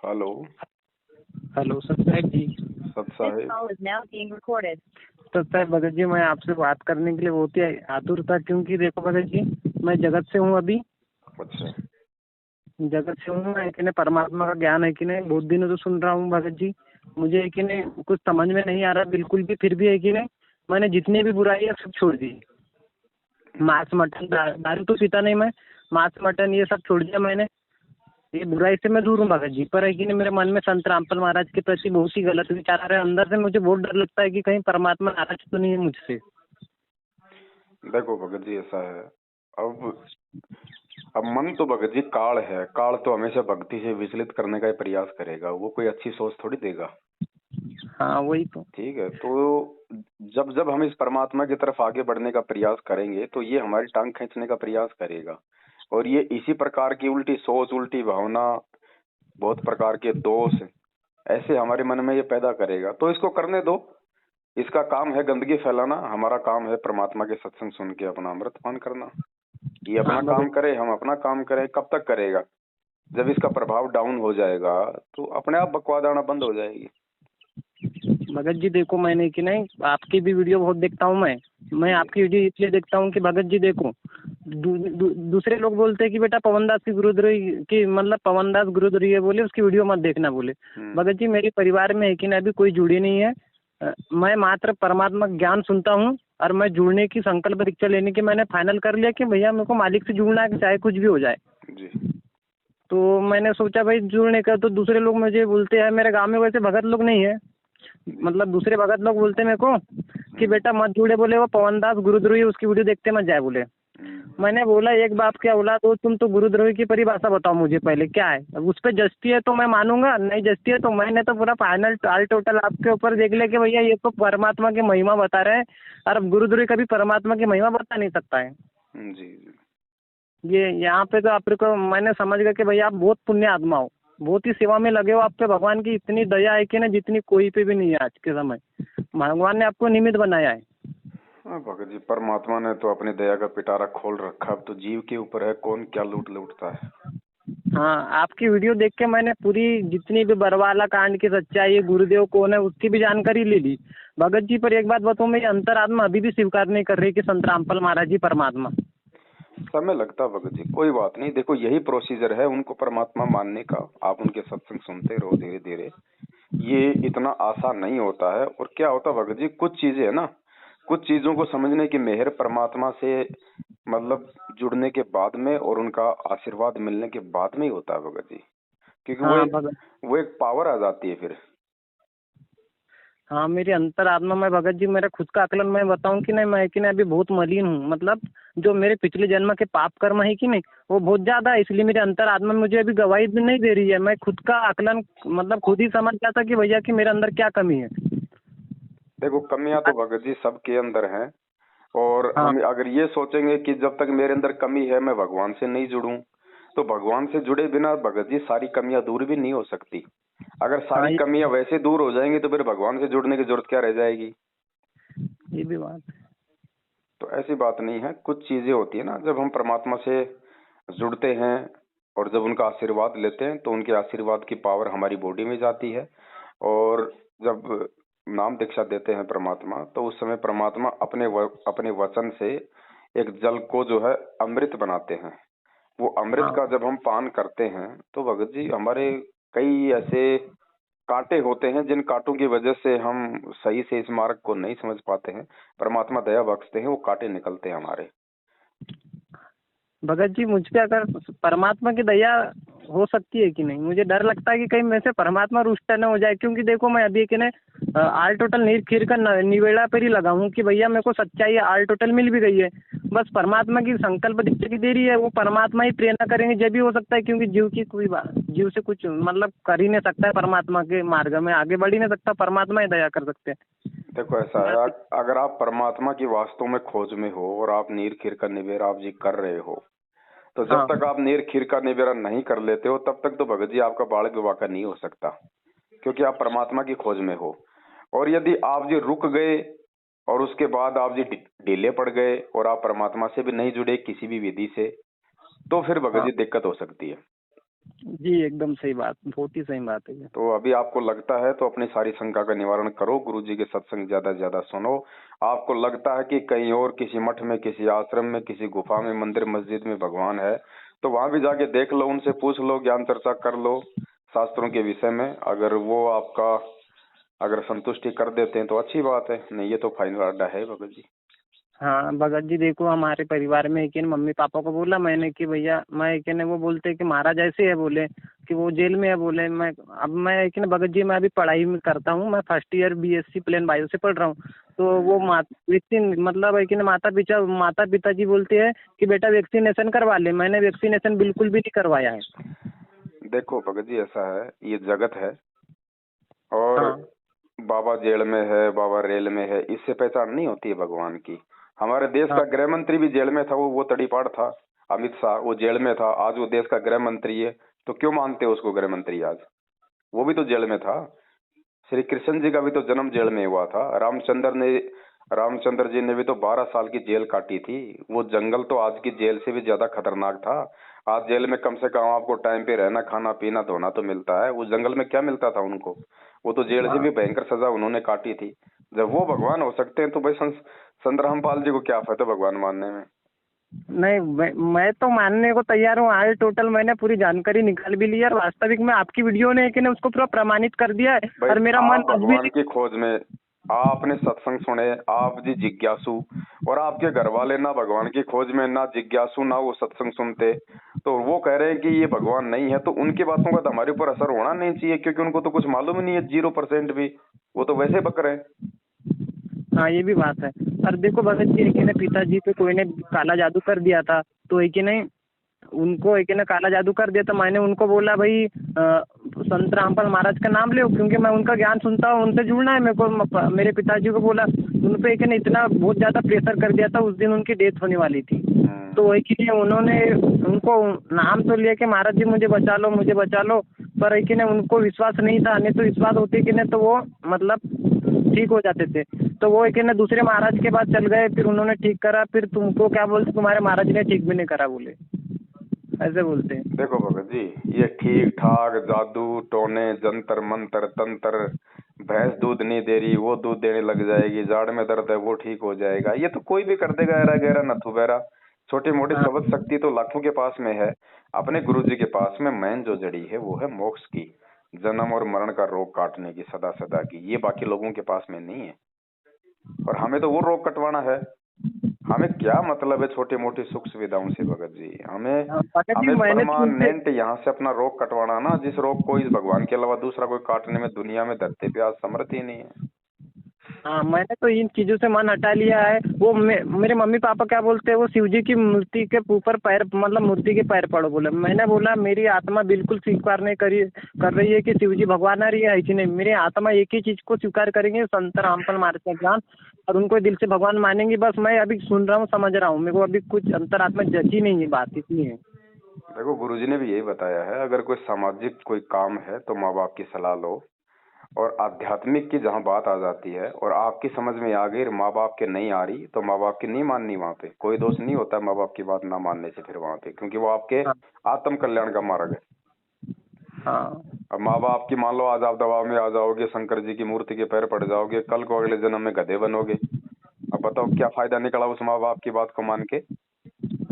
Hello. Hello sir साहब जी। सत साहेब। तो सर भगत जी, मैं आपसे बात करने के लिए बहुत ही आतुर था, क्योंकि देखो भगत जी, मैं जगत से हूँ अभी। अच्छा। जगत से हूँ मैं, कि नहीं परमात्मा का ज्ञान है कि नहीं, बहुत दिनों से सुन रहा हूँ भगत जी। मुझे है कि नहीं कुछ समझ में नहीं आ रहा बिल्कुल भी, फिर भी है कि नहीं मैंने जितनी भी बुराई है सब छोड़ दी। मांस मटन दारू तो पीता नहीं मैं, मांस मटन ये सब छोड़ दिया मैंने। ये बुराई से मैं दूर हूँ भगत जी, पर है कि नहीं मेरे मन में संत रामपाल महाराज के प्रति बहुत ही गलत विचार आ रहे हैं। अंदर से मुझे बहुत डर लगता है कि कहीं परमात्मा नाराज तो नहीं है मुझसे। देखो भगत जी, ऐसा है। अब मन तो भगत जी काल है। काल तो हमेशा भक्ति से विचलित करने का ही प्रयास करेगा। वो कोई अच्छी सोच थोड़ी देगा। हाँ वही तो। ठीक है, तो जब जब हम इस परमात्मा की तरफ आगे बढ़ने का प्रयास करेंगे तो ये हमारी टांग खींचने का प्रयास करेगा। और ये इसी प्रकार की उल्टी सोच, उल्टी भावना, बहुत प्रकार के दोष ऐसे हमारे मन में ये पैदा करेगा। तो इसको करने दो। इसका काम है गंदगी फैलाना, हमारा काम है परमात्मा के सत्संग सुन के अपना अमृतपान करना। ये अपना हाँ काम भगत करे, हम अपना काम करें। कब तक करेगा? जब इसका प्रभाव डाउन हो जाएगा तो अपने आप बकवाद आना बंद हो जाएगी। भगत जी देखो, मैंने कि नहीं आपकी भी वीडियो बहुत देखता हूँ मैं आपकी वीडियो इसलिए देखता हूँ कि भगत जी देखो, दूसरे लोग बोलते हैं कि बेटा पवन दास की गुरुद्रोही की मतलब पवन दास गुरुद्रोही है बोले उसकी वीडियो मत देखना बोले। भगत जी मेरे परिवार में है कि नहीं अभी कोई जुड़ी नहीं है। मैं मात्र परमात्मा ज्ञान सुनता हूँ, और मैं जुड़ने की संकल्प दीक्षा लेने की मैंने फाइनल कर लिया कि भैया मेरे को मालिक से जुड़ना है, चाहे कुछ भी हो जाए। जी। तो मैंने सोचा भाई जुड़ने का, तो दूसरे लोग मुझे बोलते हैं, मेरे गाँव में वैसे भगत लोग नहीं है, मतलब दूसरे भगत लोग बोलते मेरे को कि बेटा मत जुड़े बोले, वो पवन दास गुरुद्रोही उसकी वीडियो देखते मत जाए बोले। मैंने बोला एक बाप क्या औलाद हो तुम, तो गुरुद्रोही की परिभाषा बताओ मुझे पहले क्या है। अब उस पर जस्ती है तो मैं मानूंगा, नहीं जस्ती है तो मैंने तो पूरा फाइनल ऑल टोटल आपके ऊपर देख लिया कि भैया ये तो परमात्मा की महिमा बता रहे हैं, और अब गुरुद्रोही कभी परमात्मा की महिमा बता नहीं सकता है। जी जी। ये यहाँ पे तो आपको मैंने समझ गया कि भैया आप बहुत पुण्य आत्मा हो, बहुत ही सेवा में लगे हो। आप पे भगवान की इतनी दया है कि ना जितनी कोई पे भी नहीं है आज के समय। भगवान ने आपको निमित्त बनाया है। हाँ भगत जी, परमात्मा ने तो अपनी दया का पिटारा खोल रखा। अब तो जीव के ऊपर है कौन क्या लूटता है। हाँ आपकी वीडियो देख के मैंने पूरी जितनी भी बरवाला कांड की सच्चाई, गुरुदेव कौन है उसकी भी जानकारी ले ली भगत जी। पर एक बात बताऊं, मेरी अंतरात्मा अभी भी स्वीकार नहीं कर रही कि संत रामपाल महाराज जी परमात्मा। समय लगता है भगत जी, कोई बात नहीं। देखो यही प्रोसीजर है उनको परमात्मा मानने का। आप उनके सत्संग सुनते रहो धीरे धीरे। ये इतना आसान नहीं होता है। और क्या होता है भगत जी, कुछ चीजें है ना, कुछ चीजों को समझने की मेहर परमात्मा से मतलब जुड़ने के बाद में और उनका आशीर्वाद मिलने के बाद में ही होता है भगत जी। क्योंकि हाँ भगत। वो एक पावर आ जाती है फिर। हाँ मेरी अंतरात्मा में भगत जी, मेरा खुद का आकलन मैं बताऊं कि नहीं, मैं कि नहीं अभी बहुत मलिन हूँ। मतलब जो मेरे पिछले जन्म के पाप कर्म है कि नहीं वो बहुत ज्यादा है, इसलिए मेरी अंतरात्मा मुझे अभी गवाही भी नहीं दे रही है। मैं खुद का आकलन मतलब खुद ही समझ जाता कि भैया कि मेरे अंदर क्या कमी है। देखो कमियां तो भगत जी सबके अंदर हैं। और हाँ हम अगर ये सोचेंगे कि जब तक मेरे अंदर कमी है मैं भगवान से नहीं जुड़ूं, तो भगवान से जुड़े बिना भगत जी सारी कमियां दूर भी नहीं हो सकती। अगर हाँ सारी कमियां वैसे दूर हो जाएंगी तो फिर भगवान से जुड़ने की जरूरत क्या रह जाएगी। ये भी बात है। तो ऐसी बात नहीं है। कुछ चीजें होती है ना, जब हम परमात्मा से जुड़ते हैं और जब उनका आशीर्वाद लेते हैं तो उनके आशीर्वाद की पावर हमारी बॉडी में जाती है। और जब नाम दीक्षा देते हैं परमात्मा, तो उस समय परमात्मा अपने वचन से एक जल को जो है अमृत बनाते हैं। वो अमृत हाँ का जब हम पान करते हैं तो भगत जी हमारे कई ऐसे कांटे होते हैं जिन कांटों की वजह से हम सही से इस मार्ग को नहीं समझ पाते हैं। परमात्मा दया बख्शते हैं, वो कांटे निकलते हैं हमारे। भगत जी मुझ पे अगर परमात्मा की दया हो सकती है कि नहीं, मुझे डर लगता है कि कहीं मेरे से परमात्मा रुष्ट न हो जाए। क्योंकि देखो मैं अभी कि नहीं आल टोटल नीर खीर का निवेड़ा पर ही लगा हूँ कि भैया मेरे को सच्चाई आल टोटल मिल भी गई है, बस परमात्मा की संकल्प दीक्षा की देरी है। वो परमात्मा ही प्रेरणा करेंगे जब भी हो सकता है, क्योंकि जीव की कोई बात जीव से कुछ मतलब कर ही नहीं सकता है, परमात्मा के मार्ग में आगे बढ़ ही नहीं सकता, परमात्मा ही दया कर सकते हैं। देखो ऐसा है, अगर आप परमात्मा की वास्तव में खोज में हो और आप नीर खीर का निवेड़ा आप जी कर रहे हो, तो जब हाँ तक आप नीर खीर का निवेड़ा नहीं कर लेते हो तब तक तो भगत जी आपका बाल विवाह का नहीं हो सकता। क्योंकि आप परमात्मा की खोज में हो। और यदि आप जी रुक गए और उसके बाद आप जी ढीले पड़ गए और आप परमात्मा से भी नहीं जुड़े किसी भी विधि से, तो फिर भगत हाँ जी दिक्कत हो सकती है। जी एकदम सही बात, बहुत ही सही बात है ये। तो अभी आपको लगता है तो अपनी सारी शंका का निवारण करो, गुरुजी के सत्संग ज्यादा से ज्यादा सुनो। आपको लगता है कि कहीं और किसी मठ में, किसी आश्रम में, किसी गुफा में, मंदिर मस्जिद में भगवान है, तो वहां भी जाके देख लो, उनसे पूछ लो, ज्ञान चर्चा कर लो शास्त्रों के विषय में। अगर वो आपका अगर संतुष्टि कर देते हैं तो अच्छी बात है, नहीं ये तो फाइनल अड्डा है भगत जी। हाँ भगत जी देखो, हमारे परिवार में एक मम्मी पापा को बोला मैंने कि भैया, मैं एक ने वो बोलते कि महाराज ऐसे है, बोले कि वो जेल में है, बोले मैं अब मैं एक भगत जी मैं अभी पढ़ाई में करता हूँ, मैं first year BSc plain bio से पढ़ रहा हूँ। तो वो वैक्सीन मतलब एक माता पिताजी बोलते हैं कि बेटा वैक्सीनेशन करवा ले, मैंने वैक्सीनेशन बिल्कुल भी नहीं करवाया है। देखो भगत जी ऐसा है, ये जगत है और हाँ बाबा जेल में है, बाबा रेल में है, इससे पहचान नहीं होती है भगवान की। हमारे देश हाँ का गृह मंत्री भी जेल में था, वो तड़ीपाड़ था, अमित शाह, वो जेल में था, आज वो देश का गृह मंत्री है। तो क्यों मानते हो उसको गृह मंत्री आज? वो भी तो जेल में था। श्री कृष्ण जी का भी तो जन्म जेल में हुआ था। रामचंद्र जी ने भी तो 12 साल की जेल काटी थी। वो जंगल तो आज की जेल से भी ज्यादा खतरनाक था। आज जेल में कम से कम आपको टाइम पे रहना, खाना पीना, धोना तो मिलता है, उस जंगल में क्या मिलता था उनको? वो तो जेल से हाँ। भी भयंकर सजा उन्होंने काटी थी। जब वो भगवान हो सकते हैं तो भाई संत रामपाल जी को क्या फायदा भगवान मानने में? नहीं मैं तो मानने को तैयार हूँ, आज टोटल मैंने पूरी जानकारी निकाल भी ली है, और वास्तविक में आपकी वीडियो ने कि ने उसको पूरा प्रमाणित कर दिया है, भाई और मेरा मन आप आज भी। भगवान की खोज में, आपने सत्संग सुने, आप जी जिज्ञासु, और आपके घर वाले ना भगवान की खोज में, ना जिज्ञासु, ना वो सत्संग सुनते, तो वो कह रहे हैं कि ये भगवान नहीं है, तो उनकी बातों का तो हमारे ऊपर असर होना नहीं चाहिए, क्योंकि उनको तो कुछ मालूम ही नहीं है, 0% भी। वो तो वैसे बक रहे हैं। हाँ ये भी बात है। और देखो भगत जी, एक ने पिताजी पे कोई ने काला जादू कर दिया था, तो एक नहीं उनको एक ने काला जादू कर दिया, तो मैंने उनको बोला भाई संत रामपाल महाराज का नाम ले, क्योंकि मैं उनका ज्ञान सुनता हूँ, उनसे जुड़ना है मेरे को। मेरे पिताजी को बोला, उन पे एक ने इतना बहुत ज़्यादा प्रेशर कर दिया था, उस दिन उनकी डेथ होने वाली थी। तो वही के लिए उन्होंने उनको नाम तो लिया कि महाराज जी मुझे बचा लो, मुझे बचा लो, पर एक ने उनको विश्वास नहीं था, नहीं तो विश्वास होते कि नहीं तो वो मतलब ठीक हो जाते थे। तो वो एक ने दूसरे महाराज के पास चल गए, फिर उन्होंने ठीक करा, फिर तुमको क्या बोलते, तुम्हारे महाराज ने ठीक भी नहीं करा, बोले ऐसे बोलते हैं। देखो भगत जी, ये ठीक ठाक जादू टोने, जंतर मंतर तंत्र, भैंस दूध नहीं दे रही वो दूध देने लग जाएगी, जाड़ में दर्द है वो ठीक हो जाएगा, ये तो कोई भी कर देगा, ऐरा गहरा नथु बहरा। छोटी मोटी हाँ शब्द शक्ति तो लाखों के पास में है। अपने गुरु जी के पास में मैन जो जड़ी है वो है मोक्ष की, जन्म और मरण का रोग काटने की, सदा सदा की। ये बाकी लोगों के पास में नहीं है, और हमें तो वो रोग कटवाना है। हमें क्या मतलब है छोटी मोटी सुख सुविधाओं से भगत जी? हमें हाँ, भगत जी हमें मैंने तो उनसे। परमानेंट यहाँ से अपना रोग कटवाना ना, जिस रोग को इस भगवान के अलावा दूसरा कोई काटने में दुनिया में धरती पे आज समर्थ ही नहीं है। हाँ मैंने तो इन चीज़ों से मन हटा लिया है। वो मेरे मम्मी पापा क्या बोलते हैं, वो शिव जी की मूर्ति के ऊपर पैर मतलब मूर्ति के पैर पड़ो, बोले। मैंने बोला मेरी आत्मा बिल्कुल स्वीकार नहीं कर रही है कि शिव जी भगवान आ रही है कि नहीं। मेरी आत्मा एक ही चीज़ को स्वीकार करेंगे, संत रामपाल महाराज का ज्ञान, और उनको दिल से भगवान मानेंगे। बस मैं अभी सुन रहा हूँ, समझ रहा हूँ, मेरे को अभी कुछ अंतरात्मा जची नहीं है, बात इतनी है। देखो गुरुजी ने भी यही बताया है, अगर कोई सामाजिक कोई काम है तो माँ बाप की सलाह लो, और आध्यात्मिक की जहाँ बात आ जाती है और आपकी समझ में आ गई, माँ बाप के नहीं आ रही, तो माँ बाप की नहीं माननी। वहाँ पे कोई दोष नहीं होता माँ बाप की बात ना मानने से फिर वहाँ पे, क्योंकि वो आपके हाँ आत्म कल्याण का मार्ग है। हाँ अब माँ बाप की मान लो आज आप दबाव में आ जाओगे, शंकर जी की मूर्ति के पैर पड़ जाओगे, कल को अगले जन्म में गधे बनोगे। अब बताओ क्या फायदा निकला उस माँ बाप की बात को मान के?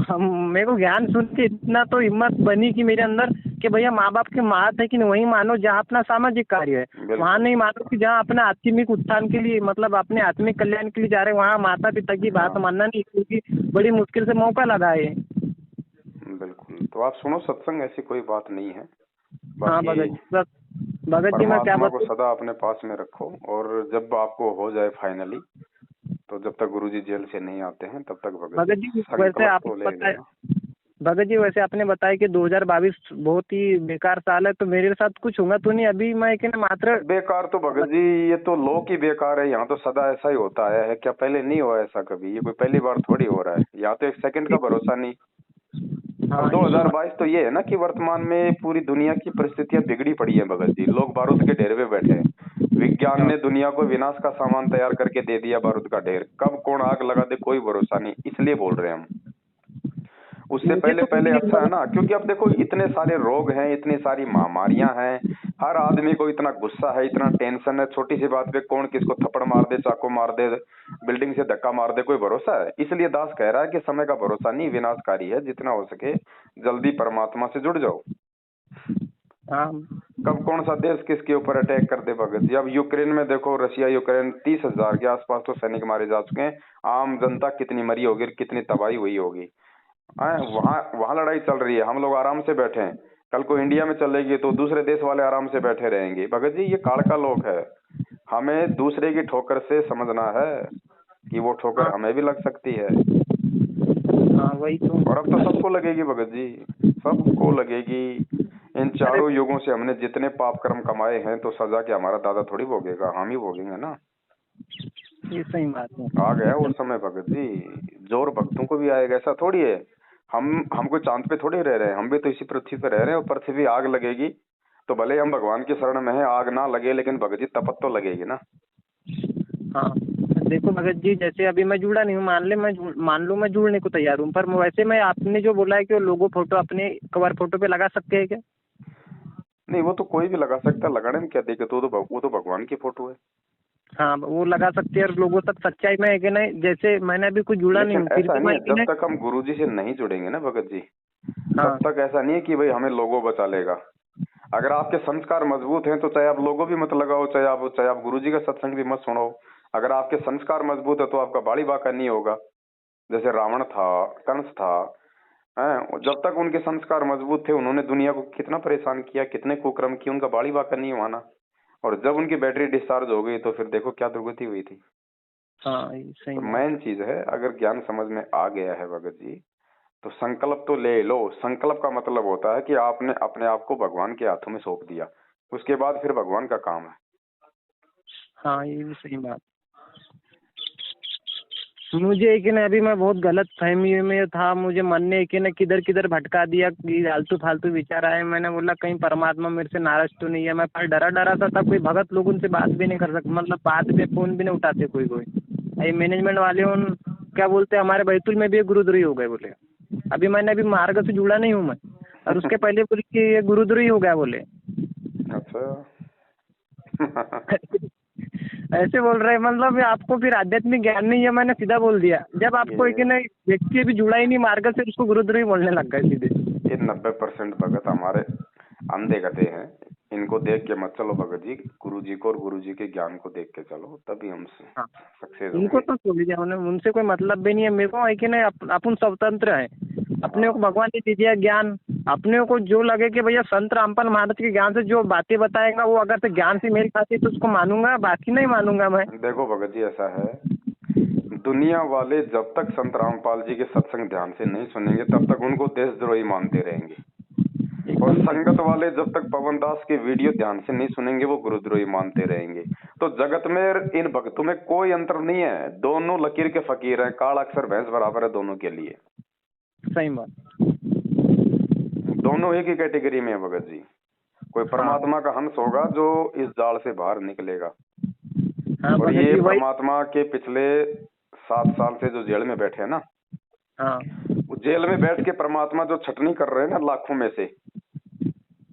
हम मेरे को ज्ञान सुन के इतना तो हिम्मत बनी कि मेरे अंदर कि भैया माँ बाप की बात है कि नहीं, वही मानो जहाँ अपना सामाजिक कार्य है। वहाँ बिल्कुल। नहीं मानो कि जहाँ अपने आत्मिक उत्थान के लिए, मतलब अपने आत्मिक कल्याण के लिए जा रहे हैं, वहाँ माता पिता की बात हाँ मानना नहीं, क्योंकि बड़ी मुश्किल से मौका लगा है। बिल्कुल, तो आप सुनो सत्संग, ऐसी कोई बात नहीं है। हाँ बाकी भगत जी, बस भगत जी मैं क्या परमात्मा को बताऊँ। सदा अपने पास में रखो, और जब आपको हो जाए फाइनली, तो जब तक गुरुजी जेल से नहीं आते हैं तब तक भगत जी भगत जी वैसे संकल्प तो आपने ले बताया, लेना। भगत जी वैसे आपने बताया कि 2022 बहुत ही बेकार साल है, तो मेरे साथ कुछ होगा तो नहीं? अभी मैं कि मात्र। बेकार तो भगत जी, ये तो लोग ही बेकार है, यहाँ तो सदा ऐसा ही होता है। क्या पहले नहीं हुआ ऐसा कभी? ये कोई पहली बार थोड़ी हो रहा है, यहाँ तो एक सेकंड का भरोसा नहीं। अब हाँ ये भी 2022 तो ये है ना कि वर्तमान में पूरी दुनिया की परिस्थितियां बिगड़ी पड़ी है भगत जी, लोग बारूद के ढेर पे बैठे हैं। विज्ञान हाँ ने दुनिया को विनाश का सामान तैयार करके दे दिया, बारूद का ढेर, कब कौन आग लगा दे कोई भरोसा नहीं, इसलिए बोल रहे हैं हम। उससे मुझे पहले तो कुछ पहले नहीं अच्छा है लगा। ना, क्योंकि अब देखो इतने सारे रोग हैं, इतनी सारी महामारियां हैं, हर आदमी को इतना गुस्सा है, इतना टेंशन है, छोटी सी बात पे कौन किसको थप्पड़ मार दे, चाकू मार दे, बिल्डिंग से धक्का मार दे, कोई भरोसा है? इसलिए दास कह रहा है कि समय का भरोसा नहीं, विनाशकारी है, जितना हो सके जल्दी परमात्मा से जुड़ जाओ। हाँ कब कौन सा देश किसके ऊपर अटैक कर दे भगत जी। अब यूक्रेन में देखो, रशिया यूक्रेन 30,000 के आसपास तो सैनिक मारे जा चुके हैं, आम जनता कितनी मरी होगी, कितनी तबाही हुई होगी। वहां वहां लड़ाई चल रही है, हम लोग आराम से बैठे हैं। कल को इंडिया में चलेगी तो दूसरे देश वाले आराम से बैठे रहेंगे। भगत जी ये काल का लोक है, हमें दूसरे की ठोकर से समझना है कि वो ठोकर हाँ हमें भी लग सकती है। हाँ, वही तो। और अब तो सबको लगेगी भगत जी, सबको लगेगी। इन अरे चारों युगों से हमने जितने पाप कर्म कमाए हैं तो सजा के हमारा दादा थोड़ी भोगेगा, हम ही भोगेंगे ना। ये सही बात है। आ गया वो समय भगत जी, जोर भक्तों को भी आएगा। ऐसा थोड़ी है हम कोई चांद पे थोड़ी रह रहे हैं, हम भी तो इसी पृथ्वी पे रह रहे हैं। और पृथ्वी आग लगेगी तो भले हम भगवान की शरण में है, आग ना लगे लेकिन भगत जी तपत तो लगेगी ना। हाँ देखो भगत जी, जैसे अभी मैं जुड़ा नहीं हूँ, मान लो मैं जुड़ने को तैयार हूँ, पर वैसे मैं, आपने जो बोला है कि वो लोगो फोटो अपने कवर फोटो पे लगा सकते हैं क्या? नहीं वो तो कोई भी लगा सकता है, लगाने में क्या दिक्कत, वो तो भगवान की फोटो है। हाँ वो लगा सकते हैं, और लोगों तक सच्चाई में है कि नहीं, जैसे मैंने अभी कुछ जुड़ा नहीं लेकिन हूँ फिर ऐसा भी नहीं मैं है, कि जब नहीं। तक हम गुरुजी से नहीं जुड़ेंगे ना भगत जी, तब हाँ तक ऐसा नहीं है कि भाई हमें लोगो बचा लेगा। अगर आपके संस्कार मजबूत हैं तो चाहे आप लोगो भी मत लगाओ, चाहे आप गुरुजी का सत्संग भी मत सुनो। अगर आपके संस्कार मजबूत है तो आपका बाड़ी बाका नहीं होगा। जैसे रावण था, कंस था, हैं, जब तक उनके संस्कार मजबूत थे उन्होंने दुनिया को कितना परेशान किया, कितने कुकर्म किए, उनका बाड़ी बाका नहीं हुआ ना। और जब उनकी बैटरी डिस्चार्ज हो गई तो फिर देखो क्या दुर्गति हुई थी। हाँ, ये सही तो बात। मेन चीज है, अगर ज्ञान समझ में आ गया है भगत जी, तो संकल्प तो ले लो। संकल्प का मतलब होता है कि आपने अपने आप को भगवान के हाथों में सौंप दिया, उसके बाद फिर भगवान का काम है। हाँ ये भी सही बात। मुझे कि ना अभी मैं बहुत गलत फहमी में था, मुझे मन ने कि ना किधर किधर भटका दिया कि आलतू फालतू विचार आए। मैंने बोला कहीं परमात्मा मेरे से नाराज तो नहीं है। मैं पर डरा डरा सा था, कोई भगत लोग उनसे बात भी नहीं कर सकता, मतलब बात पे फोन भी नहीं उठाते कोई कोई। ये मैनेजमेंट वाले उन क्या बोलते हैं, हमारे बैतूल में भी एक गुरुद्रोही हो गए बोले। अभी मैंने अभी मार्ग से जुड़ा नहीं हूँ मैं, और उसके पहले बोले कि ये गुरुद्रोही हो गया बोले। अच्छा। ऐसे बोल रहे हैं, मतलब आपको फिर आध्यात्मिक ज्ञान नहीं है। मैंने सीधा बोल दिया, जब आपको एक ये ना व्यक्ति भी जुड़ा ही नहीं मार्ग से, उसको गुरुद्रोही बोलने लग गए सीधे। ये 90% भगत हमारे अंधे गधे हैं। इनको देख के मत चलो भगत जी, गुरु जी को और गुरु जी के ज्ञान को देख के चलो, तभी हम हाँ सक्सेस उनको होंगे। तो छोड़ दिया उन्हें, उनसे कोई मतलब भी नहीं है मेरे को, है कि नहीं। अपन स्वतंत्र है, अपने को हाँ भगवान ने दे दिया ज्ञान। अपने को जो लगे कि भैया संत रामपाल महाराज के ज्ञान से जो बातें बताएगा, वो अगर से ज्ञान से मेल खाती तो उसको मानूंगा, बाकी नहीं मानूंगा मैं। देखो भगत जी ऐसा है, दुनिया वाले जब तक संत रामपाल जी के सत्संग ध्यान से नहीं सुनेंगे तब तक उनको देशद्रोही मानते रहेंगे। और एकदम सही। संगत वाले जब तक पवन दास के वीडियो ध्यान से नहीं सुनेंगे वो गुरुद्रोही मानते रहेंगे। तो जगत में इन भक्तों में कोई अंतर नहीं है, दोनों लकीर के फकीर हैं, काल अक्षर भैंस बराबर है दोनों के लिए। सही बात। दोनों एक ही कैटेगरी में है भगत जी। कोई हाँ परमात्मा का हंस होगा जो इस जाल से बाहर निकलेगा। हाँ और भगत ये जी वही। परमात्मा के पिछले 7 साल से जो जेल में बैठे हैं ना, हाँ वो जेल में बैठ के परमात्मा जो छटनी कर रहे हैं ना लाखों में से,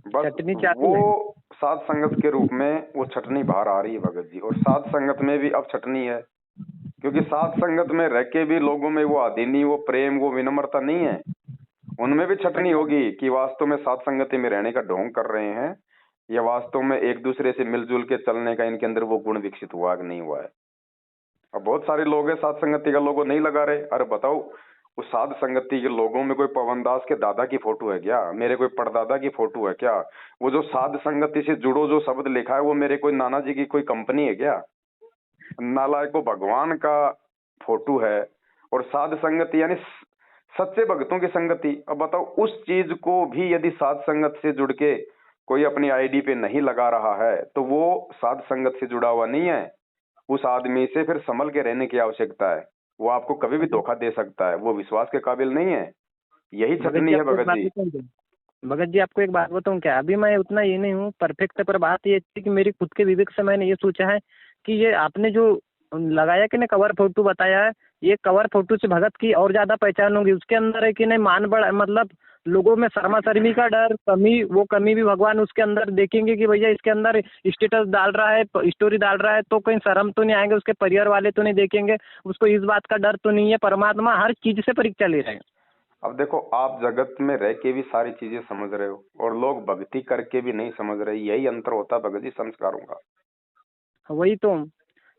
बस चटनी वो चालू है। साध संगत के रूप में वो छटनी बाहर आ रही है भगत जी। और साध संगत में भी अब छटनी है, क्योंकि साध संगत में रह के भी लोगों में वो आदीनी, वो प्रेम, वो विनम्रता नहीं है। उनमें भी छटनी होगी कि वास्तव में साध संगति में रहने का ढोंग कर रहे हैं या वास्तव में एक दूसरे से मिलजुल के चलने का इनके अंदर वो गुण विकसित हुआ कि नहीं हुआ है। अब बहुत सारे लोग हैं साध संगति का लोगो नहीं लगा रहे। अरे बताओ, उस साध संगति के लोगों में कोई पवनदास के दादा की फोटो है क्या, मेरे कोई परदादा की फोटो है क्या? वो जो साध संगति से जुड़ो जो शब्द लिखा है वो मेरे कोई नाना जी की कोई कंपनी है क्या? नालायक को भगवान का फोटो है। और साध संगति यानी सच्चे भक्तों की संगति। अब बताओ, उस चीज को भी यदि साध संगत से जुड़ के कोई अपनी आईडी पे नहीं लगा रहा है तो वो साध संगत से जुड़ा हुआ नहीं है। उस आदमी से फिर संभल के रहने की आवश्यकता है, वो आपको कभी भी धोखा दे सकता है, वो विश्वास के काबिल नहीं है। यही भगत छटनी जी है आपको एक भगत बात जी। बताऊं क्या? भगत जी आपको एक बात बताऊं क्या, अभी मैं उतना ये नहीं हूँ परफेक्ट, पर बात ये थी कि मेरी खुद के विवेक से मैंने ये सोचा है कि ये आपने जो लगाया कि नहीं कवर फोटो बताया है, ये कवर फोटो से भगत की और ज्यादा पहचान होगी। उसके अंदर है कि नहीं मान बड़ा, मतलब लोगों में शर्मा शर्मी का डर, कमी, वो कमी भी भगवान उसके अंदर देखेंगे कि भैया इसके अंदर स्टेटस डाल रहा है, स्टोरी डाल रहा है, तो कहीं शर्म तो नहीं आएंगे, उसके परिवार वाले तो नहीं देखेंगे, उसको इस बात का डर तो नहीं है। परमात्मा हर चीज से परीक्षा ले रहे हैं। अब देखो, आप जगत में रह के भी सारी चीजें समझ रहे हो और लोग भक्ति करके भी नहीं समझ रहे, यही अंतर होता है भगत जी संस्कारों का। वही तो,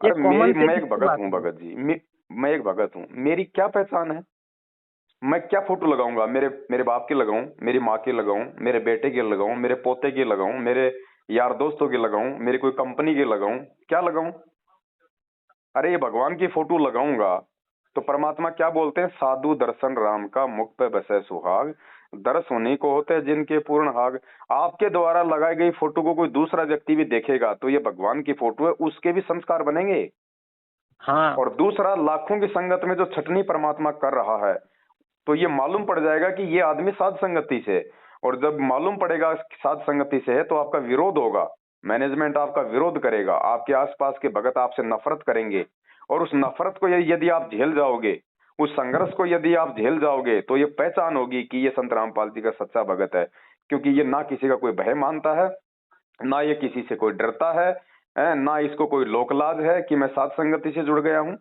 ये अरे कॉमन मैं सेंस एक की भगत बात हूँ है। भगत जी, मैं एक भगत हूँ, मेरी क्या पहचान है? मैं क्या फोटो लगाऊंगा? मेरे मेरे बाप की लगाऊं, मेरी माँ की लगाऊं, मेरे बेटे की लगाऊं, मेरे पोते की लगाऊं, मेरे यार दोस्तों की लगाऊं, मेरी कोई कंपनी की लगाऊं, क्या लगाऊं? अरे ये भगवान की फोटो लगाऊंगा तो परमात्मा क्या बोलते हैं? साधु दर्शन राम का, मुख पे बसे सुहाग, दर्श उन्हीं को होते हैं जिनके पूर्ण हाग। आपके द्वारा लगाई गई फोटो को कोई दूसरा व्यक्ति भी देखेगा तो ये भगवान की फोटो है, उसके भी संस्कार बनेंगे। हाँ और दूसरा, लाखों की संगत में जो छटनी परमात्मा कर रहा है तो ये मालूम पड़ जाएगा कि ये आदमी साध संगति से, और जब मालूम पड़ेगा कि साध संगति से है तो आपका विरोध होगा, मैनेजमेंट आपका विरोध करेगा, आपके आसपास के भगत आपसे नफरत करेंगे। और उस नफरत को यदि आप झेल जाओगे, उस संघर्ष को यदि आप झेल जाओगे, तो ये पहचान होगी कि ये संत रामपाल जी का सच्चा भगत है। क्योंकि ये ना किसी का कोई भय मानता है, ना ये किसी से कोई डरता है, ना इसको कोई लोकलाज है कि मैं साध संगति से जुड़ गया हूँ,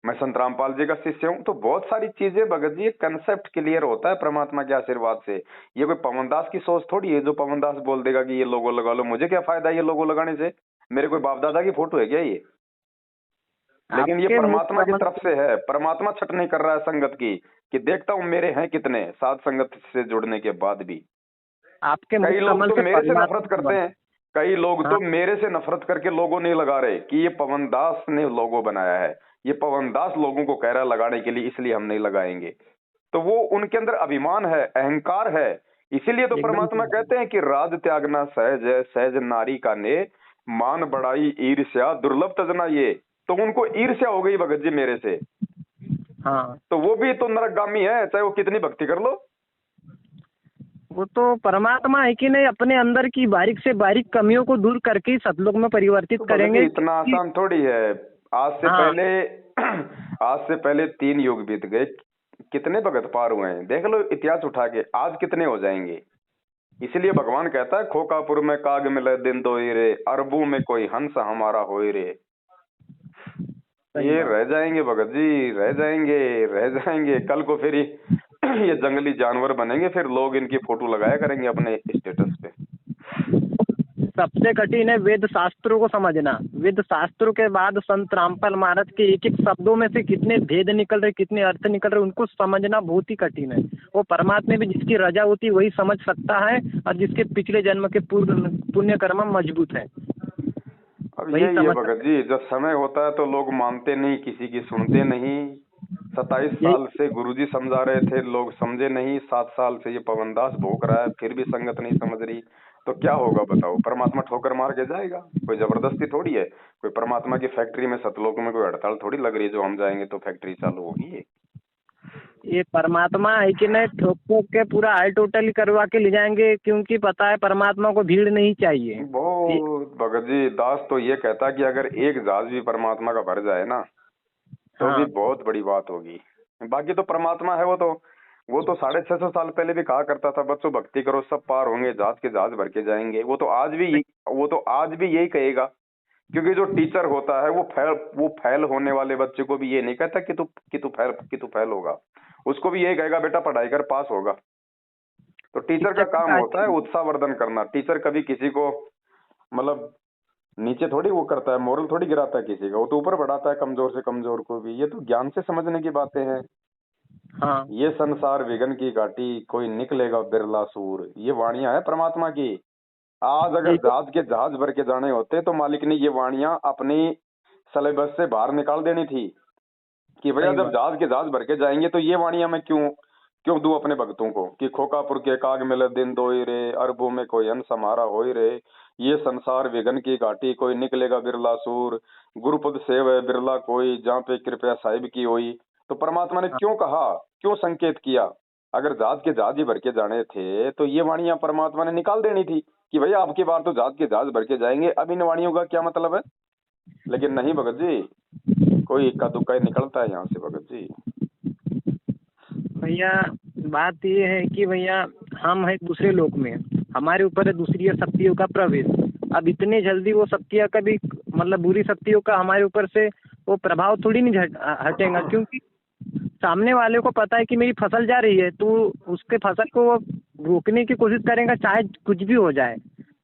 मैं संत रामपाल जी का शिष्य हूँ। तो बहुत सारी चीजें भगत जी, कंसेप्ट क्लियर होता है परमात्मा के आशीर्वाद से। ये कोई पवन दास की सोच थोड़ी है, जो पवन दास बोल देगा कि ये लोगो लगा लो, मुझे क्या फायदा है ये लोगो लगाने से, मेरे कोई बाप दादा की फोटो है क्या ये? लेकिन ये आपके मुख परमात्मा की कमल तरफ से है, परमात्मा छट नहीं कर रहा है संगत की, कि देखता हूँ मेरे हैं कितने साध संगत से जुड़ने के बाद भी। आपके मुख कई लोग कमल तो से मेरे से नफरत परमात्मा करते बन। हैं, कई लोग हाँ तो मेरे से नफरत करके लोगो नहीं लगा रहे कि ये पवन दास ने लोगो बनाया है, ये पवन दास लोगों को कह रहा है लगाने के लिए, इसलिए हम नहीं लगाएंगे। तो वो उनके अंदर अभिमान है, अहंकार है। इसीलिए तो एकदम परमात्मा सही बात। कहते हैं कि राज त्यागना सहज है, सहज नारी का ने, मान बढ़ाई ईर्ष्या दुर्लभ तजना ये। तो उनको ईर्ष्या हो गई भगत जी मेरे से, हाँ तो वो भी तो नरकगामी है, चाहे वो कितनी भक्ति कर लो। वो तो परमात्मा है कि नहीं, अपने अंदर की बारीक से बारीक कमियों को दूर करके ही सतलोक में परिवर्तित तो भगत जी करेंगे इतना कि। आसान थोड़ी है। आज से हाँ पहले आज से पहले 3 युग बीत गए, कितने भगत पार हुए हैं देख लो इतिहास उठा के, आज कितने हो जाएंगे। इसलिए भगवान कहता है, खोकापुर में काग मिले दिन दोई रे, अरबों में कोई हंस हमारा होई रे। सही ये बात। रह जाएंगे भगत जी, रह जाएंगे, रह जाएंगे। कल को फिर ये जंगली जानवर बनेंगे, फिर लोग इनकी फोटो लगाया करेंगे अपने स्टेटस पे। सबसे कठिन है वेद शास्त्रों को समझना। वेद शास्त्रों के बाद संत रामपाल महाराज के एक एक शब्दों में से कितने भेद निकल रहे, कितने अर्थ निकल रहे, उनको समझना बहुत ही कठिन है। वो परमात्मा भी जिसकी रजा होती है वही समझ सकता है, और जिसके पिछले जन्म के पूर्ण पुण्य कर्म मजबूत है अब वही यही है समझ भगत सकता जी, जब समय होता है तो लोग मानते नहीं, किसी की सुनते नहीं। 27 साल है। से गुरुजी समझा रहे थे, लोग समझे नहीं। 7 साल से ये पवन दास भोग रहा है, फिर भी संगत नहीं समझ रही। तो क्या होगा बताओ? परमात्मा ठोकर मार के जाएगा? कोई जबरदस्ती थोड़ी है। कोई परमात्मा की फैक्ट्री में सतलोक में कोई हड़ताल थोड़ी लग रही है, जो हम जाएंगे तो फैक्ट्री चालू होगी। ये परमात्मा है कि नहीं, ठोक ठोक के पूरा हाई टोटल करवा के ले जाएंगे, क्योंकि पता है परमात्मा को भीड़ नहीं चाहिए। बहुत भगत जी, दास तो ये कहता कि अगर एक जहाज भी परमात्मा का भर जाए ना, तो भी हाँ बहुत बड़ी बात होगी। बाकी तो परमात्मा है, वो तो 650 साल पहले भी कहा करता था, बच्चों भक्ति करो सब पार होंगे, जहाज के जहाज भर के जाएंगे। वो तो आज भी यही कहेगा। क्योंकि जो टीचर होता है वो फेल होने वाले बच्चे को भी ये नहीं कहता कि तू फेल होगा। उसको भी यही कहेगा, बेटा पढ़ाई कर, पास होगा। तो टीचर का शिक्षक काम का होता है उत्साहवर्धन करना। टीचर कभी किसी को, मतलब, नीचे थोड़ी वो करता है, मोरल थोड़ी गिराता है किसी का, वो तो ऊपर बढ़ाता है कमजोर से कमजोर को भी। ये तो ज्ञान से समझने की बातें हैं। हाँ ये संसार विघन की घाटी, कोई निकलेगा बिरला सूर, ये वाणियां है परमात्मा की। आज अगर यही तो। जहाज के जहाज भर के जाने होते तो मालिक ने ये वाणियां अपनी सिलेबस से बाहर निकाल देनी थी, कि भैया सही जब बात। जहाज के जहाज भर के जाएंगे तो ये वाणियां मैं क्यों क्यों दूं अपने भक्तों को, कि खोकापुर के काग मिले दिन दोई रे, अरबों में कोई अंश हमारा होई रे, ये संसार विघन की घाटी, कोई निकलेगा बिरला सूर, गुरुपद सेव है बिरला कोई, जहाँ पे कृपया साहिब की होई। तो परमात्मा ने हाँ, क्यों कहा, क्यों संकेत किया? अगर जहाज के जहाज ही भर के जाने थे तो ये वाणियां परमात्मा ने निकाल देनी थी, कि भैया आपकी बार तो जहाज के जहाज भर के जाएंगे। अब इन वाणियों का क्या मतलब है? लेकिन नहीं भगत जी, कोई इक्का दुक्का ही निकलता है यहाँ से भगत जी। भैया बात ये है कि भैया हम हैं दूसरे लोक में, हमारे ऊपर है दूसरी शक्तियों का प्रवेश। अब इतने जल्दी वो शक्तियाँ कभी मतलब बुरी शक्तियों का हमारे ऊपर से वो प्रभाव थोड़ी नहीं हटेगा, क्योंकि सामने वाले को पता है कि मेरी फसल जा रही है, तो उसके फसल को वो रोकने की कोशिश करेगा चाहे कुछ भी हो जाए।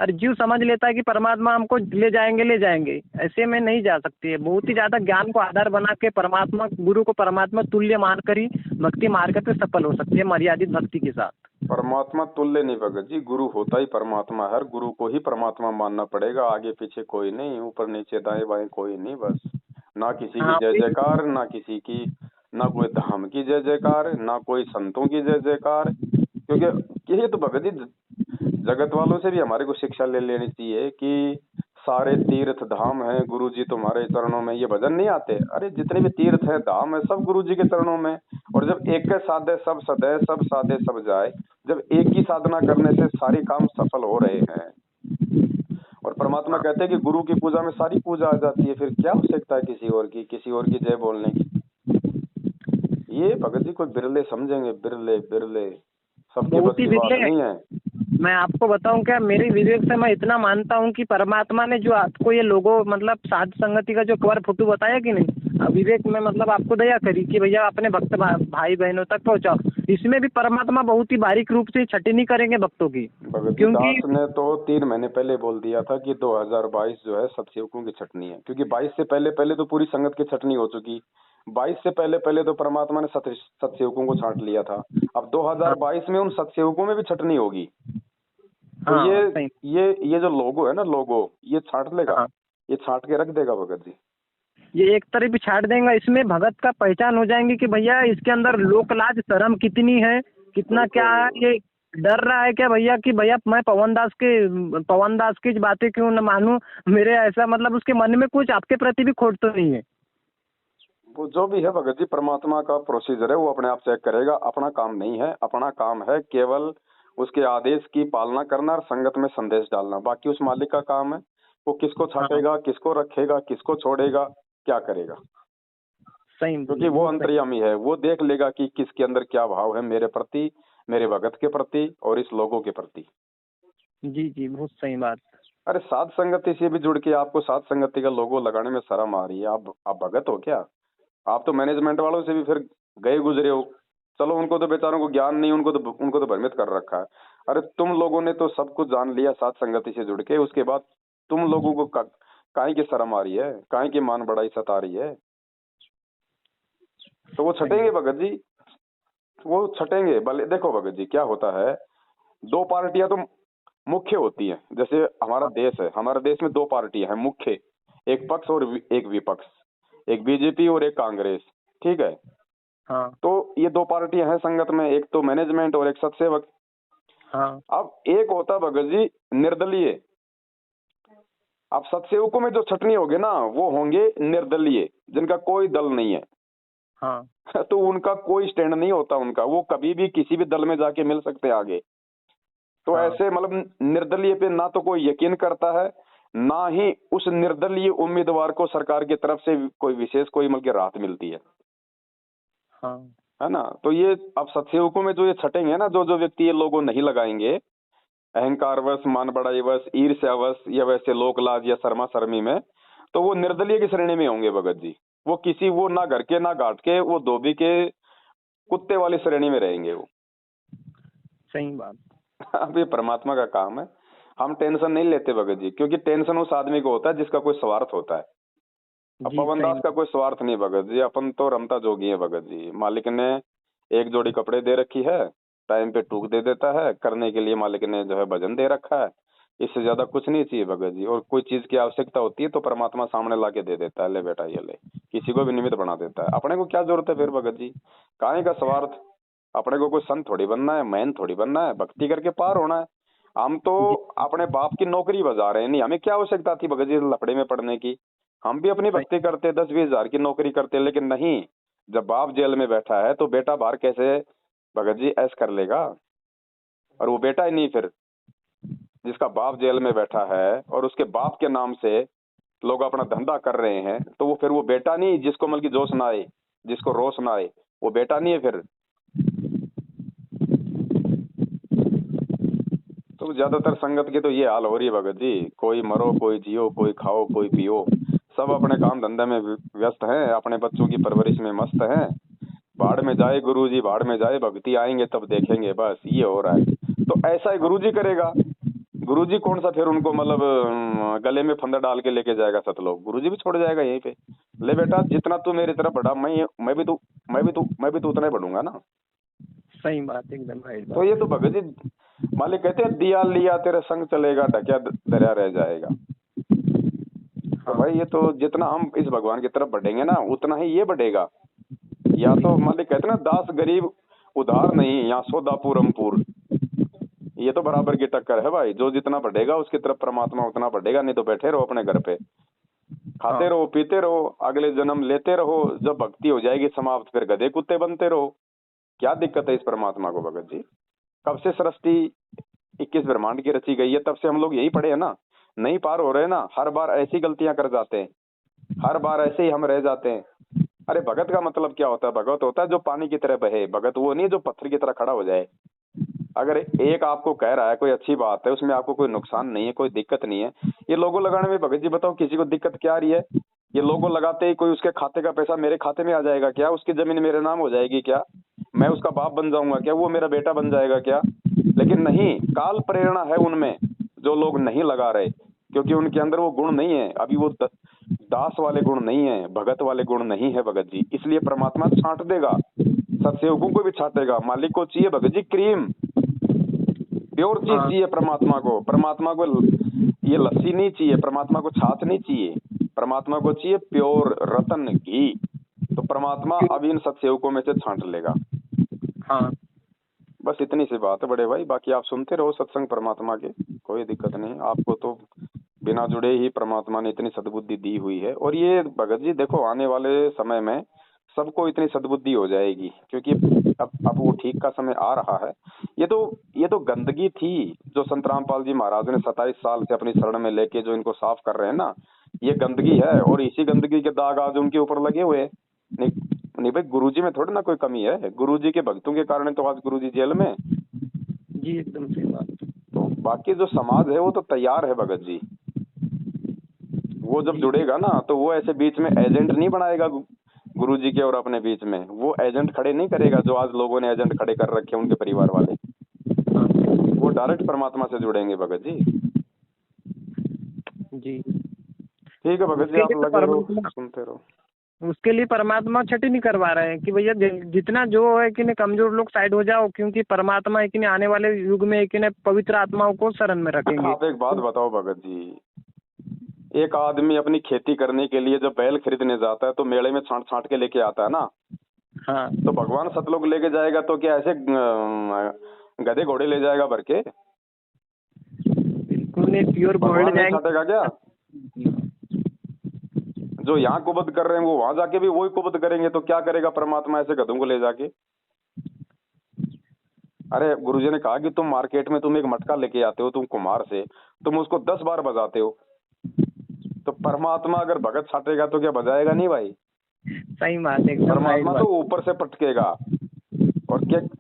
और जीव समझ लेता है कि परमात्मा हमको ले जाएंगे ले जाएंगे, ऐसे में नहीं जा सकती है। बहुत ही ज़्यादा ज्ञान को आधार बना के परमात्मा गुरु को परमात्मा तुल्य मानकर ही भक्ति मार्ग पे सफल हो सकती है, मर्यादित भक्ति के साथ। परमात्मा तुल्य नहीं भगत जी, गुरु होता ही परमात्मा है। हर गुरु को ही परमात्मा मानना पड़ेगा, आगे पीछे कोई नहीं, ऊपर नीचे दाएं बाएं कोई नहीं। बस ना किसी की हाँ जय जयकार, ना किसी की, ना कोई धाम की जय जयकार, ना कोई संतों की जय जयकार। क्योंकि यही तो भगत जी जगत वालों से भी हमारे को शिक्षा ले लेनी चाहिए कि सारे तीर्थ धाम है गुरु जी तुम्हारे चरणों में। ये भजन नहीं आते, अरे जितने भी तीर्थ है धाम है सब गुरु जी के चरणों में। और जब एक के साधे सब सदे, सब साधे सब जाए, जब एक ही साधना करने से सारे काम सफल हो रहे हैं। और परमात्मा कहते हैं कि गुरु की पूजा में सारी पूजा आ जाती है, फिर क्या आवश्यकता है किसी और की जय बोलने की। ये भगत जी कोई बिरले समझेंगे, बिरले बिरले, सबके बस बहुत ही की बात बिरले। नहीं है। मैं आपको बताऊं क्या, मेरे विवेक से मैं इतना मानता हूं कि परमात्मा ने जो आपको ये लोगों मतलब साध संगति का जो कवर फोटो बताया कि नहीं, विवेक में मतलब आपको दया करी कि भैया अपने भक्त भाई बहनों तक पहुंचाओ। इसमें भी परमात्मा बहुत ही बारीक रूप से छटनी करेंगे भक्तों की, भगत जी क्योंकि दास ने तो 3 महीने पहले बोल दिया था कि 2022 जो है सतसेवकों की छटनी है, क्योंकि 22 से पहले पहले तो पूरी संगत की छटनी हो चुकी। 22 से पहले पहले तो परमात्मा ने सतसेवकों को छांट लिया था। अब हाँ 2022 में उन सतसेवकों में भी छटनी होगी। तो हाँ सही। ये जो लोगो है ना, लोगो ये छांट लेगा, हाँ ये छांट के रख देगा भगत जी। ये एक तरफ भी छाट देंगे, इसमें भगत का पहचान हो जाएंगे कि भैया इसके अंदर लोक लाज शर्म कितनी है, कितना क्या है। बिल्कुल। ये डर रहा है क्या भैया कि भैया मैं पवन दास की बातें क्यों न मानूं, मेरे ऐसा मतलब उसके मन में कुछ आपके प्रति भी खोट तो नहीं है। वो जो भी है भगत जी परमात्मा का प्रोसीजर है, वो अपने आप चेक करेगा। अपना काम नहीं है, अपना काम है केवल उसके आदेश की पालना करना और संगत में संदेश डालना। बाकी उस मालिक का काम है, वो किसको हाँ छाटेगा, किसको रखेगा, किसको छोड़ेगा, क्या करेगा। सही क्योंकि बोले, वो बहुत सही। अंतर्यामी है, वो देख लेगा कि किसके अंदर क्या भाव है मेरे प्रति, मेरे भगत के प्रति और इस लोगों के प्रति। जी जी बहुत सही बात। अरे साध संगति से भी जुड़ के आपको साध संगति का लोगो लगाने में शर्म आ रही है? आप भगत हो क्या? आप तो मैनेजमेंट वालों से भी फिर गए गुजरे हो। चलो उनको तो बेचारों को ज्ञान नहीं, उनको तो भ्रमित कर रखा है। अरे तुम लोगों ने तो सब कुछ जान लिया साथ संगति से जुड़ के, उसके बाद तुम लोगों को काहे की शर्म आ रही है, काहे की मान बढ़ाई सता रही है? तो वो सही। छटेंगे भगत जी, वो छटेंगे। भले देखो भगत जी क्या होता है, 2 पार्टियां तो मुख्य होती हैं। जैसे हमारा हाँ देश है, हमारे देश में 2 पार्टियां हैं मुख्य, एक पक्ष और एक विपक्ष, एक बीजेपी और एक कांग्रेस। ठीक है, हाँ तो ये 2 पार्टियां हैं संगत में, एक तो मैनेजमेंट और एक सतसेवक। हाँ अब एक होता भगत जी निर्दलीय। अब सतसेवकों में जो छटनी होगी ना, वो होंगे निर्दलीय, जिनका कोई दल नहीं है। हाँ तो उनका कोई स्टैंड नहीं होता, उनका वो कभी भी किसी भी दल में जाके मिल सकते हैं आगे। तो हाँ ऐसे मतलब निर्दलीय पे ना तो कोई यकीन करता है, ना ही उस निर्दलीय उम्मीदवार को सरकार की तरफ से कोई विशेष कोई मतलब राहत मिलती हाँ है ना। तो ये अब सतसेवकों में जो ये छटेंगे ना, जो जो व्यक्ति ये लोगों नहीं लगाएंगे, अहंकारवश, मान बढ़ाईवश, ईर्ष्यावश या वैसे लोक लाज या शर्मा शर्मी में, तो वो निर्दलीय की श्रेणी में होंगे भगत जी। वो किसी वो ना घर के ना घाट के, वो धोबी के कुत्ते वाली श्रेणी में रहेंगे वो। सही बात। अब ये परमात्मा का काम है, हम टेंशन नहीं लेते भगत जी, क्योंकि टेंशन उस आदमी को होता है जिसका कोई स्वार्थ होता है। अब जी पवन सही दास का बात। कोई स्वार्थ नहीं भगत जी, अपन तो रमता जोगी है भगत जी। मालिक ने एक जोड़ी कपड़े दे रखी है, टाइम पे टूक दे देता है, करने के लिए मालिक ने जो है भजन दे रखा है। इससे ज्यादा कुछ नहीं चाहिए भगत जी। और कोई चीज की आवश्यकता होती है तो परमात्मा सामने ला के दे देता है, ले बेटा ये ले, किसी को भी निमित्त बना देता है। अपने को क्या जरूरत है फिर भगत जी, काहे का स्वार्थ। अपने को कोई संत थोड़ी बनना है, मैन थोड़ी बनना है, भक्ति करके पार होना है। हम तो जी अपने बाप की नौकरी बजा रहे हैं, नहीं हमें क्या आवश्यकता थी भगत जी लफड़े में पड़ने की। हम भी अपनी सही। भक्ति करते, 10-20 हजार की नौकरी करते, लेकिन नहीं, जब बाप जेल में बैठा है तो बेटा बाहर कैसे भगत जी ऐश कर लेगा। और वो बेटा ही नहीं फिर, जिसका बाप जेल में बैठा है और उसके बाप के नाम से लोग अपना धंधा कर रहे हैं, तो वो फिर वो बेटा नहीं जिसको मतलब की जोश ना आए, जिसको रोश ना आए, वो बेटा नहीं है फिर। तो ज्यादातर संगत की तो ये हाल हो रही है भगत जी, कोई मरो कोई जियो, कोई खाओ कोई पियो, सब अपने काम धंधे में व्यस्त हैं, अपने बच्चों की परवरिश में मस्त हैं। भाड़ में जाए गुरुजी, भाड़ में जाए भक्ति, आएंगे तब देखेंगे, बस ये हो रहा है। तो ऐसा ही गुरुजी करेगा। गुरुजी कौन सा फिर उनको मतलब गले में फंदा डाल के लेके जाएगा सतलोक, गुरुजी भी छोड़ जाएगा यहीं पे। ले बेटा जितना तू मेरी तरफ बढ़ा, मैं भी तो उतना ही बढ़ूंगा ना। सही बात, एकदम राइट तो बात। ये तो भगत जी मालिक कहते हैं, दिया लिया तेरे संग चलेगा, ढकिया दरिया रह जाएगा। तो भाई ये तो जितना हम इस भगवान की तरफ बढ़ेंगे ना, उतना ही ये बढ़ेगा। या तो मालिक कहते हैं ना, दास गरीब उधार नहीं, या सौदा पूरमपुर, ये तो बराबर की टक्कर है भाई। जो जितना बढ़ेगा उसकी तरफ परमात्मा उतना बढ़ेगा, नहीं तो बैठे रहो अपने घर पे, खाते रहो पीते रहो, अगले जन्म लेते रहो, जब भक्ति हो जाएगी समाप्त फिर गधे कुत्ते बनते रहो। क्या दिक्कत है इस परमात्मा को भगत जी? कब से सृष्टि 21 ब्रह्मांड की रची गई है, तब से हम लोग यही पढ़े हैं ना, नहीं पार हो रहे ना, हर बार ऐसी गलतियां कर जाते हैं, हर बार ऐसे ही हम रह जाते हैं। अरे भगत का मतलब क्या होता है? भगत होता है जो पानी की तरह बहे, भगत वो नहीं जो पत्थर की तरह खड़ा हो जाए। अगर एक आपको कह रहा है कोई अच्छी बात है, उसमें आपको कोई नुकसान नहीं है, कोई दिक्कत नहीं है, ये लोगो लगाने में भगत जी बताओ किसी को दिक्कत क्या आ रही है? ये लोगो लगाते ही कोई उसके खाते का पैसा मेरे खाते में आ जाएगा क्या? उसकी जमीन मेरे नाम हो जाएगी क्या? मैं उसका बाप बन जाऊंगा क्या? वो मेरा बेटा बन जाएगा क्या? लेकिन नहीं, काल प्रेरणा है उनमें जो लोग नहीं लगा रहे, क्योंकि उनके अंदर वो गुण नहीं है अभी, वो दास वाले गुण नहीं है, भगत वाले गुण नहीं है भगत जी। इसलिए परमात्मा छांट देगा, सत्सेवकों को भी छांटेगा। मालिक को चाहिए भगत जी क्रीम, प्योर चीज चाहिए परमात्मा को। परमात्मा को ये लस्सी नहीं चाहिए, परमात्मा को छाछ नहीं चाहिए, परमात्मा को चाहिए प्योर रतन घी। तो परमात्मा अब इन सत्सेवकों में से छांट लेगा। हाँ, बस इतनी सी बात है बड़े भाई, बाकी आप सुनते रहो सत्संग परमात्मा के, कोई दिक्कत नहीं। आपको तो बिना जुड़े ही परमात्मा ने इतनी सद्बुद्धि दी हुई है। और ये भगत जी देखो, आने वाले समय में सबको इतनी सद्बुद्धि हो जाएगी, क्योंकि अब वो ठीक का समय आ रहा है। ये तो गंदगी थी जो संत रामपाल जी महाराज ने 27 साल से अपनी शरण में लेके जो इनको साफ कर रहे हैं ना, ये गंदगी है। और इसी गंदगी के दाग आज उनके ऊपर लगे हुए हैं। नहीं भाई, गुरुजी में थोड़ी ना कोई कमी है, गुरुजी के भक्तों के कारण तो आज गुरुजी जेल में। जी एकदम सही बात। तो बाकी जो समाज है वो तो तैयार है भगत जी, वो जब जुड़ेगा ना तो वो ऐसे बीच में एजेंट नहीं बनाएगा गुरुजी के और अपने बीच में, वो एजेंट खड़े नहीं करेगा जो आज लोगों ने एजेंट खड़े कर रखे हैं उनके परिवार वाले। वो डायरेक्ट परमात्मा से जुड़ेंगे भगत जी। जी ठीक है भगत जी, आप लगे रहो, सुनते रहो। उसके लिए परमात्मा छठी नहीं करवा रहे हैं कि भैया जितना जो है कि कमजोर लोग साइड हो जाओ, क्योंकि परमात्मा है कि आने वाले युग में कि पवित्र आत्माओं को शरण में रखेंगे। आप एक बात बताओ भगत जी, एक आदमी अपनी खेती करने के लिए जब बैल खरीदने जाता है तो मेले में छांट छांट के लेके आता है ना। हाँ, तो भगवान सतलोक लेके जाएगा तो क्या ऐसे गधे घोड़े ले जाएगा भर के? बिल्कुल नहीं, प्योर गोल्ड जाएगा। छाटेगा क्या? जो यहाँ कुबद कर रहे हैं वो वहां जाके भी वही कुबद करेंगे, तो क्या करेगा परमात्मा ऐसे गधों को ले जाके? अरे गुरुजी ने कहा कि तुम मार्केट में तुम एक मटका लेके आते हो, तुम कुम्हार से, तुम उसको 10 बार बजाते हो, तो परमात्मा अगर भगत छाटेगा तो क्या बजाएगा नहीं भाई? सही बात है, परमात्मा तो ऊपर से पटकेगा।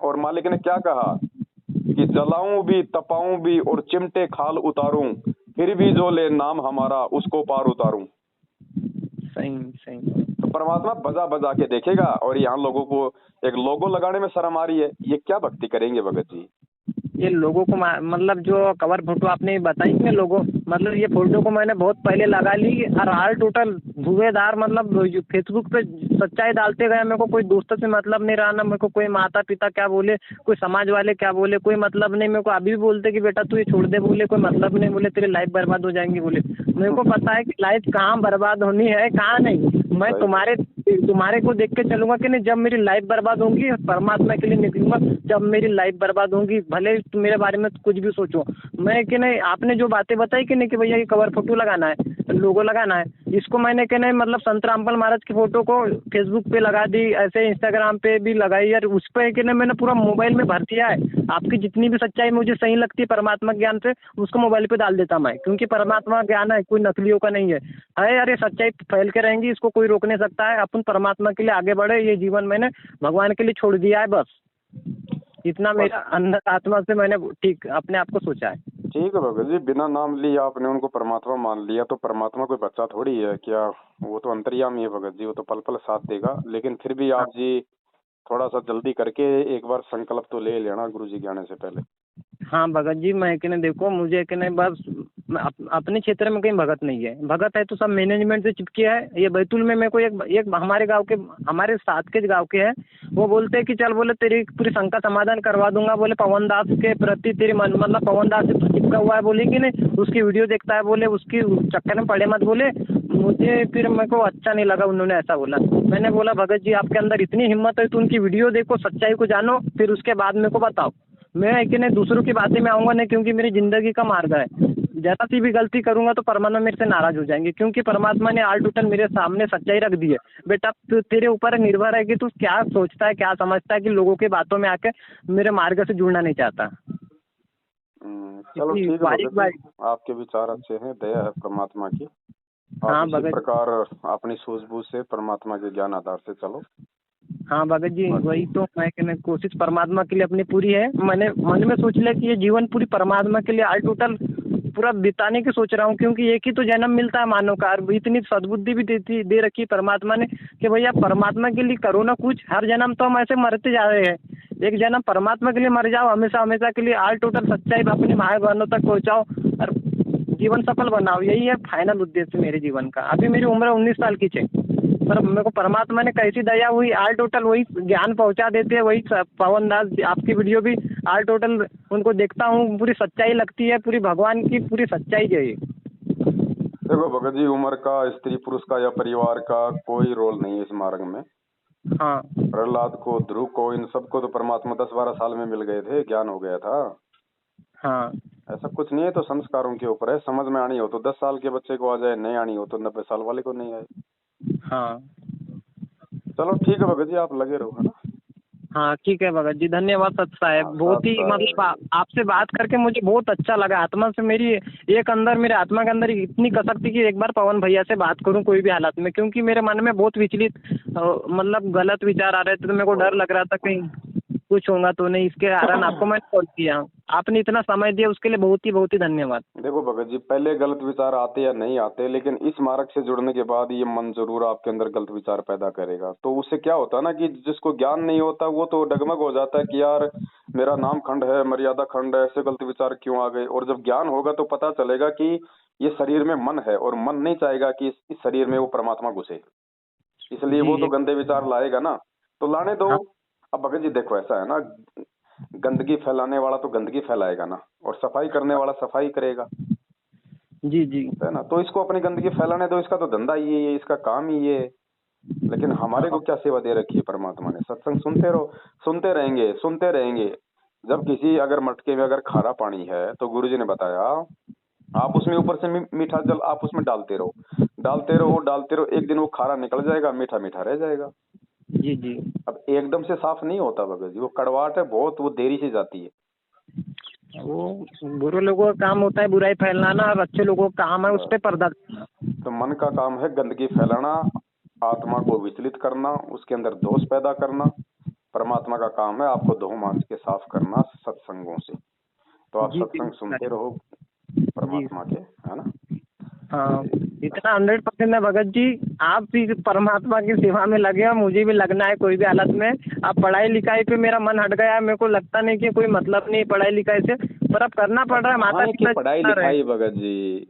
और मालिक ने क्या कहा कि जलाऊं भी तपाऊं भी और चिमटे खाल उतारूं, फिर भी जो ले नाम हमारा उसको पार उतारूं। सही। तो परमात्मा बजा बजा के देखेगा। और यहाँ लोगों को एक लोगो लगाने में शर्म आ रही है, ये क्या भक्ति करेंगे भगत जी? ये लोगों को मतलब जो कवर फोटो आपने बताई ना लोगो, मतलब ये फोटो को मैंने बहुत पहले लगा ली और हाल टोटल धुएंधार, मतलब फेसबुक पे सच्चाई डालते गए। मेरे को कोई दोस्तों से मतलब नहीं रहा ना, मेरे को कोई माता पिता क्या बोले, कोई समाज वाले क्या बोले, कोई मतलब नहीं। मेरे को अभी भी बोलते कि बेटा तू ये छोड़ दे, बोले कोई मतलब नहीं, बोले तेरी लाइफ बर्बाद हो जाएंगी। बोले मेरे को पता है कि लाइफ कहाँ बर्बाद होनी है कहाँ नहीं। मैं तुम्हारे को देख के चलूंगा कि नहीं, जब मेरी लाइफ बर्बाद होगी परमात्मा के लिए निकलूंगा। जब मेरी लाइफ बर्बाद होगी भले मेरे बारे में कुछ भी सोचो, मैं कि नहीं, आपने जो बातें बताई कि नहीं कि भैया ये कवर फोटो लगाना है, लोगो लगाना है। इसको मैंने कहना मतलब संत रामपाल महाराज की फोटो को फेसबुक पे लगा दी, ऐसे इंस्टाग्राम पे भी लगाई यार, उस पर कहना मैंने पूरा मोबाइल में भर दिया है। आपकी जितनी भी सच्चाई मुझे सही लगती है परमात्मा ज्ञान से, उसको मोबाइल पे डाल देता मैं, क्योंकि परमात्मा ज्ञान है, कोई नकलियों का नहीं है यार। ये सच्चाई फैल के रहेंगी, इसको कोई रोक नहीं सकता है। अपन परमात्मा के लिए आगे बढ़े, ये जीवन मैंने भगवान के लिए छोड़ दिया है, बस इतना मेरा अंदर आत्मा से मैंने ठीक अपने आप को सोचा है। ठीक है भगत जी, बिना नाम लिए आपने उनको परमात्मा मान लिया, तो परमात्मा कोई बच्चा थोड़ी है क्या? वो तो अंतर्यामी है भगत जी, वो तो पल पल साथ देगा। लेकिन फिर भी आप जी थोड़ा सा जल्दी करके एक बार संकल्प तो ले लेना गुरु जी के आने से पहले। हाँ भगत जी, मैं कहने देखो मुझे कहने बस अपने क्षेत्र में कहीं भगत नहीं है। भगत है तो सब मैनेजमेंट से चिपके है। ये बैतूल में मेरे को एक हमारे गांव के, हमारे साथ के गांव के हैं, वो बोलते हैं कि चल बोले तेरी पूरी शंका समाधान करवा दूंगा, बोले पवन दास के प्रति तेरी मन मतलब पवन दास से चिपका हुआ है, बोले कि नहीं उसकी वीडियो देखता है, बोले उसकी चक्कर में पड़े मत, बोले मुझे फिर मेरे को अच्छा नहीं लगा उन्होंने ऐसा बोला। मैंने बोला भगत जी आपके अंदर इतनी हिम्मत है तो उनकी वीडियो देखो, सच्चाई को जानो, फिर उसके बाद मेरे को बताओ। मैं कि नहीं दूसरों की बातें में आऊँगा नहीं, क्योंकि मेरी ज़िंदगी का मार्ग है। जरा सी भी गलती करूँगा तो परमात्मा मेरे से नाराज़ हो जाएंगे, क्योंकि परमात्मा ने आल टोटल मेरे सामने सच्चाई रख दी है। बेटा तेरे ऊपर निर्भर है कि तू क्या सोचता है, क्या समझता है, कि लोगों की बातों में आके मेरे मार्ग से जुड़ना नहीं चाहता। चलो ठीक है भगत जी, आपके विचार अच्छे हैं, दया है परमात्मा की। हाँ इसी भगत, प्रकार अपनी सूझबूझ से परमात्मा के ज्ञान आधार से चलो। हाँ भगत जी वही तो मैं कहने कोशिश परमात्मा के लिए अपनी पूरी है। मैंने मन में सोच लिया कि ये जीवन पूरी परमात्मा के लिए आल टोटल पूरा बिताने की सोच रहा हूँ, क्योंकि एक ही तो जन्म मिलता है मानव का। इतनी सद्बुद्धि भी दे रखी परमात्मा ने कि भैया परमात्मा के लिए करो ना कुछ। हर जन्म तो हम ऐसे मरते जा रहे हैं, एक जन्म परमात्मा के लिए मर जाओ, हमेशा हमेशा के लिए आल टोटल सच्चाई अपने भाई बहनों तक पहुँचाओ और जीवन सफल बनाओ। यही है फाइनल उद्देश्य मेरे जीवन का। अभी मेरी उम्र 19 साल की है, पर मेरे को परमात्मा ने कैसी दया हुई, आल टोटल वही ज्ञान पहुंचा देते हैं। वही पवन दास आपकी वीडियो भी आल टोटल उनको देखता हूँ, पूरी सच्चाई लगती है, पूरी भगवान की पूरी सच्चाई है ये। देखो भगत जी, उम्र का, स्त्री पुरुष का या परिवार का कोई रोल नहीं है इस मार्ग में। हाँ प्रहलाद को, ध्रुव को, इन सबको तो परमात्मा 10-12 साल में मिल गए थे, ज्ञान हो गया था। हाँ ऐसा कुछ नहीं है, तो संस्कारों के ऊपर है। समझ में आनी हो तो 10 साल के बच्चे को आ जाए, नहीं आनी हो तो 90 साल वाले को नहीं आए। हाँ चलो ठीक है भगत जी, आप लगे रहो, है ना। हाँ ठीक है भगत जी, धन्यवाद सत साहब। बहुत ही मतलब आपसे बात करके मुझे बहुत अच्छा लगा। आत्मा से मेरी एक अंदर, मेरे आत्मा के अंदर इतनी कसक थी कि एक बार पवन भैया से बात करूं कोई भी हालत में, क्योंकि मेरे मन में बहुत विचलित मतलब गलत विचार आ रहे थे, तो मेरे को डर लग रहा था कहीं कुछ होगा तो नहीं। इसके कारण आपको मैंने कॉल किया, आपने इतना समय दिया उसके लिए बहुत ही धन्यवाद। देखो भगत जी, पहले गलत विचार आते या नहीं आते, लेकिन इस मार्ग से जुड़ने के बाद ये मन जरूर आपके अंदर गलत विचार पैदा करेगा। तो उससे क्या होता है ना कि जिसको ज्ञान नहीं होता वो तो डगमग हो जाता है कि यार मेरा नाम खंड है, मर्यादा खंड है, ऐसे गलत विचार क्यों आ गए। और जब ज्ञान होगा तो पता चलेगा कि ये शरीर में मन है, और मन नहीं चाहेगा कि इस शरीर में वो परमात्मा घुसे, इसलिए वो तो गंदे विचार लाएगा ना। तो लाने दो। अब भगत जी देखो, ऐसा है ना, गंदगी फैलाने वाला तो गंदगी फैलाएगा ना, और सफाई करने वाला सफाई करेगा। जी जी है ना। तो इसको अपनी गंदगी फैलाने दो, इसका तो धंधा ये है, इसका काम ही ये है। लेकिन हमारे को क्या सेवा दे रखी है परमात्मा ने? सत्संग सुनते रहो, सुनते रहेंगे, सुनते रहेंगे। जब किसी अगर मटके में अगर खारा पानी है तो गुरुजी ने बताया आप उसमें ऊपर से मीठा जल आप उसमें डालते रहो, डालते रहो, डालते रहो, एक दिन वो खारा निकल जाएगा, मीठा मीठा रह जाएगा। जी जी। अब एकदम से साफ नहीं होता भगत जी, वो कड़वाहट है बहुत, वो देरी से जाती है। वो बुरे लोगों का काम होता है बुराई फैलाना, और अच्छे लोगों का काम है उस पर पर्दा करना। तो मन का काम है गंदगी फैलाना, आत्मा को विचलित करना, उसके अंदर दोष पैदा करना। परमात्मा का काम है आपको धो मांज के साफ करना सत्संगों से। तो आप जी सत्संग सुनते रहो परमात्मा के, है ना। हाँ इतना 100% है भगत जी। आप भी परमात्मा की सेवा में लगे हो, मुझे भी लगना है कोई भी हालत में। अब पढ़ाई लिखाई पे मेरा मन हट गया है, मेरे को लगता नहीं कि कोई मतलब नहीं पढ़ाई लिखाई से, पर अब करना पड़ रहा है। माता पिता पढ़ाई लिखाई भगत जी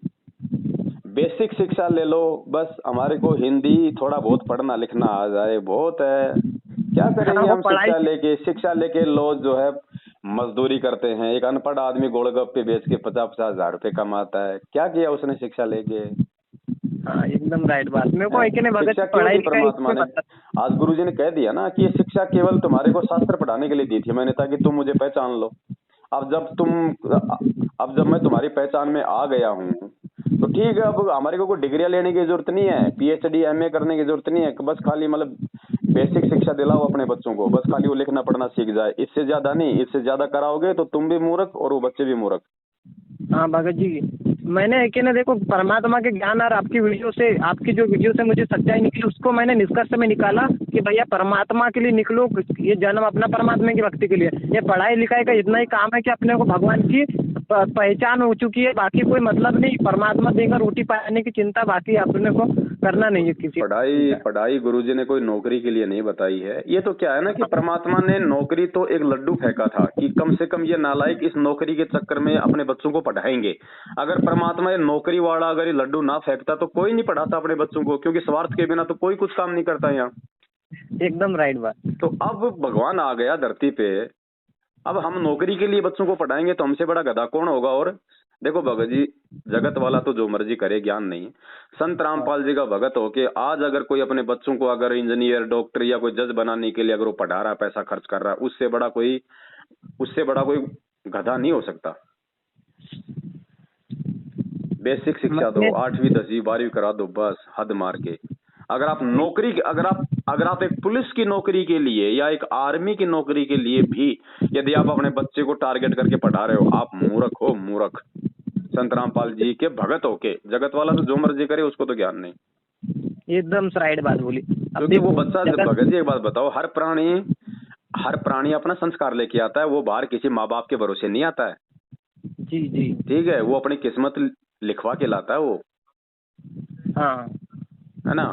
बेसिक शिक्षा ले लो बस। हमारे को हिंदी थोड़ा बहुत पढ़ना लिखना आ जाए बहुत है। क्या करेंगे हम शिक्षा लेके लोग जो है मजदूरी करते हैं। एक अनपढ़ आदमी गोलगप्पे बेच के 50-50 हजार रुपए कमाता है, क्या किया उसने शिक्षा लेके? हाँ एकदम राइट बात। मेरे को एक ने भगत पढ़ाई परमात्मा ने आज गुरुजी ने कह दिया ना कि ये शिक्षा केवल तुम्हारे को शास्त्र पढ़ाने के लिए दी थी मैंने, ताकि तुम मुझे पहचान लो। अब जब मैं तुम्हारी पहचान में आ गया हूँ तो ठीक है, अब हमारे को कोई डिग्रियां लेने की जरूरत नहीं है, पीएचडी एमए करने की जरूरत नहीं है, बस खाली मतलब बेसिक शिक्षा दिलाओ अपने बच्चों को, बस खाली वो लिखना पढ़ना सीख जाए, इससे ज्यादा नहीं। इससे ज्यादा कराओगे तो तुम भी मूर्ख और वो बच्चे भी मूर्ख। हाँ भगत जी, मैंने है कि ना देखो, परमात्मा के ज्ञान और आपकी वीडियो से, आपकी जो वीडियो से मुझे सच्चाई निकली, उसको मैंने निष्कर्ष में निकाला कि भैया परमात्मा के लिए निकलो, ये जन्म अपना परमात्मा की भक्ति के लिए। ये पढ़ाई लिखाई का इतना ही काम है कि अपने को भगवान की पहचान हो चुकी है, बाकी कोई मतलब नहीं। परमात्मा देगा रोटी पाने की चिंता, बाकी अपने को करना नहीं है किसी। पढ़ाई गुरुजी ने कोई नौकरी के लिए नहीं बताई है। ये तो क्या है ना कि परमात्मा ने नौकरी तो एक लड्डू फेंका था कि कम से कम ये नालायक इस नौकरी के चक्कर में अपने बच्चों को पढ़ाएंगे। अगर परमात्मा ये नौकरी वाला अगर ये लड्डू ना फेंकता तो कोई नहीं पढ़ाता अपने बच्चों को, क्योंकि स्वार्थ के बिना तो कोई कुछ काम नहीं करता यहाँ। एकदम राइट बात। तो अब भगवान आ गया धरती पे, अब हम नौकरी के लिए बच्चों को पढ़ाएंगे तो हमसे बड़ा गधा कौन होगा। और देखो भगत जी, जगत वाला तो जो मर्जी करे, ज्ञान नहीं। संत रामपाल जी का भगत होके आज अगर कोई अपने बच्चों को अगर इंजीनियर डॉक्टर या कोई जज बनाने के लिए अगर वो पढ़ा रहा है, पैसा खर्च कर रहा है, उससे बड़ा कोई गधा नहीं हो सकता। बेसिक शिक्षा दो, 8वीं 10वीं 12वीं करा दो, बस हद मार के। अगर आप नौकरी अगर आप एक पुलिस की नौकरी के लिए या एक आर्मी की नौकरी के लिए भी यदि आप अपने बच्चे को टारगेट करके पढ़ा रहे हो, आप मूर्ख हो, मूर्ख। संत रामपाल जी के भगत होके, जगत वाला तो जो मर्जी करे, उसको तो ज्ञान नहीं। एकदम राइट बात बोली। क्योंकि वो बच्चा, भगत जी एक बात बताओ, हर प्राणी अपना संस्कार लेके आता है, वो बाहर किसी माँ बाप के भरोसे नहीं आता है। जी जी, ठीक है, वो अपनी किस्मत लिखवा के लाता है वो। हाँ है ना।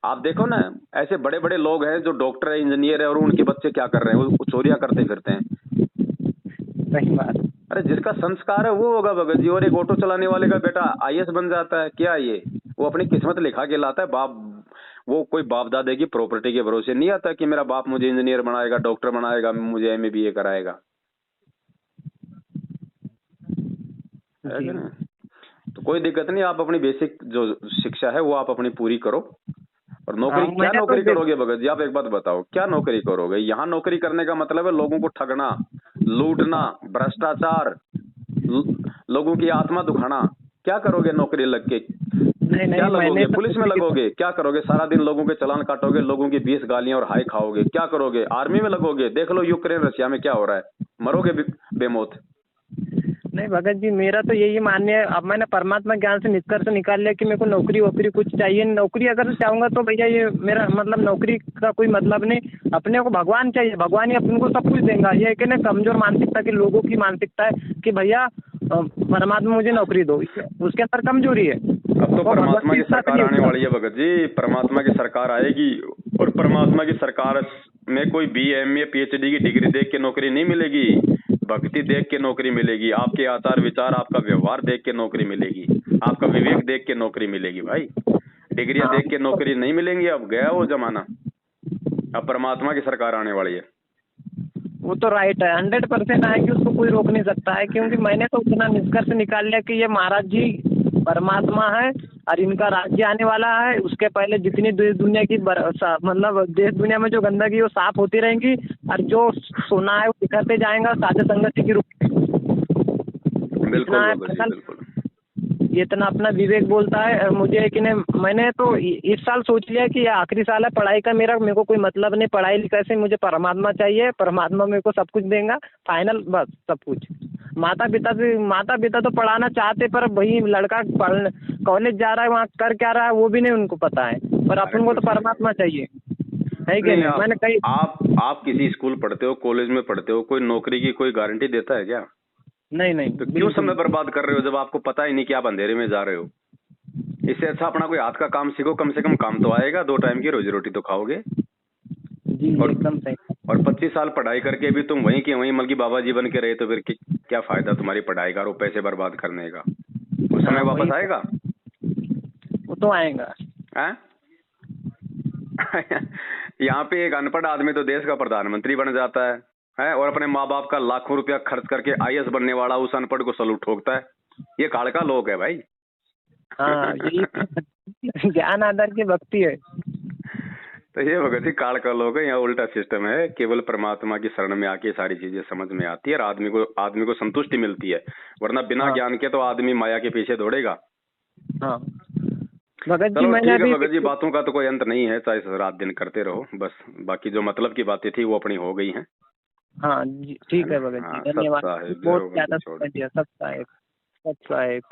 आप देखो ना, ऐसे बड़े बड़े लोग हैं जो डॉक्टर है, इंजीनियर है, और उनके बच्चे क्या कर रहे हैं, वो चोरियां करते फिरते हैं। सही बात। अरे जिसका संस्कार है वो होगा भगत जी। और एक ऑटो चलाने वाले का बेटा आईएएस बन जाता है, क्या ये वो अपनी किस्मत लिखा के लाता है। वो कोई बाप दादे की प्रॉपर्टी के भरोसे नहीं आता कि मेरा बाप मुझे इंजीनियर बनाएगा, डॉक्टर बनाएगा, मुझे एमए बीए कराएगा। तो कोई दिक्कत नहीं, आप अपनी बेसिक जो शिक्षा है वो आप अपनी पूरी करो। और नौकरी क्या नौकरी करोगे भगत जी, आप एक बात बताओ, क्या नौकरी करोगे। यहाँ नौकरी करने का मतलब है लोगों को ठगना, लूटना, भ्रष्टाचार, लोगों की आत्मा दुखाना। क्या करोगे नौकरी लग के? क्या लगोगे? पुलिस में लगोगे? क्या करोगे? सारा दिन लोगों के चालान काटोगे, लोगों की 20 गालियां और हाय खाओगे। क्या करोगे? आर्मी में लगोगे? देख लो यूक्रेन रशिया में क्या हो रहा है, मरोगे बेमौत। नहीं भगत जी, मेरा तो यही मानना है। अब मैंने परमात्मा ज्ञान से निष्कर्ष निकाल लिया कि मेरे को नौकरी वोकरी कुछ चाहिए। नौकरी अगर चाहूंगा तो भैया ये मेरा मतलब नौकरी का कोई मतलब नहीं। अपने को भगवान चाहिए, भगवान ही अपन को सब कुछ देगा। ये कि ना कमजोर मानसिकता के लोगों की मानसिकता है कि भैया परमात्मा मुझे नौकरी दो, उसके अंदर कमजोरी है। अब तो परमात्मा की सरकार आने वाली है भगत जी, परमात्मा की सरकार आएगी और परमात्मा की सरकार में कोई BA PhD की डिग्री देख के नौकरी नहीं मिलेगी, भक्ति देख के नौकरी मिलेगी। आपके आचार विचार, आपका व्यवहार देख के नौकरी मिलेगी, आपका विवेक देख के नौकरी मिलेगी भाई। डिग्रियां देख के नौकरी नहीं मिलेंगी। अब गया वो जमाना, अब परमात्मा की सरकार आने वाली है। वो तो राइट है, 100% आएगी, उसको कोई रोक नहीं सकता है। क्योंकि मैंने तो उतना निष्कर्ष निकाल लिया कि ये महाराज जी परमात्मा है और इनका राज्य आने वाला है। उसके पहले जितनी देश दुनिया की मतलब देश दुनिया में जो गंदगी है वो साफ होती रहेंगी, और जो सोना है वो बिखरते जाएगा साझा संगति के रूप में। बिल्कुल। ये इतना अपना विवेक बोलता है मुझे कि नहीं। मैंने तो इस साल सोच लिया कि ये आखिरी साल है पढ़ाई का मेरा, मेरे को कोई मतलब नहीं पढ़ाई लिखाई से, मुझे परमात्मा चाहिए। परमात्मा मेरे को सब कुछ देगा, फाइनल, बस सब कुछ। माता पिता तो पढ़ाना चाहते, पर वही लड़का कॉलेज जा रहा है, वहाँ कर क्या रहा है वो भी नहीं उनको पता है। पर अपन को तो परमात्मा चाहिए, है कि नहीं? मैंने कही आप किसी स्कूल पढ़ते हो, कॉलेज में पढ़ते हो, कोई नौकरी की कोई गारंटी देता है क्या? नहीं। तो क्यों समय बर्बाद कर रहे हो जब आपको पता ही नहीं कि आप अंधेरे में जा रहे हो? इससे अच्छा अपना कोई हाथ का काम सीखो, कम से कम काम तो आएगा, 2 टाइम की रोजी रोटी तो खाओगे। जी एकदम सही। और 25 साल पढ़ाई करके भी तुम वहीं के वहीं मलकी बाबा जी बन के रहे तो फिर क्या फायदा तुम्हारी पढ़ाई का और पैसे बर्बाद करने का? वो समय वापस आएगा? वो तो आएगा। यहाँ पे एक अनपढ़ आदमी तो देश का प्रधानमंत्री बन जाता है और अपने माँ बाप का लाखों रुपया खर्च करके आईएएस बनने वाला उस अनपढ़ को सलूट ठोकता है। ये काल का लोग है भाई। हाँ, यही ज्ञान आधार की भक्ति है। तो ये भगत जी काल का लोग है। यहाँ उल्टा सिस्टम है, केवल परमात्मा की शरण में आके सारी चीजें समझ में आती है और आदमी को संतुष्टि मिलती है। वरना बिना ज्ञान के तो आदमी माया के पीछे दौड़ेगा। हाँ भगत जी, चलो मैंने ठीक है अभी भगत जी, बातों का तो कोई अंत नहीं है, चाहे रात दिन करते रहो, बस बाकी जो मतलब की बातें थी वो अपनी हो गई हैं, हाँ जी, है ठीक ना। है भगत जी, हाँ, सत धन्यवाद। साहेब जय बहुत हो, बंदी ज़्यादा छोड़। समय दिया। सत साहेब, सत साहेब।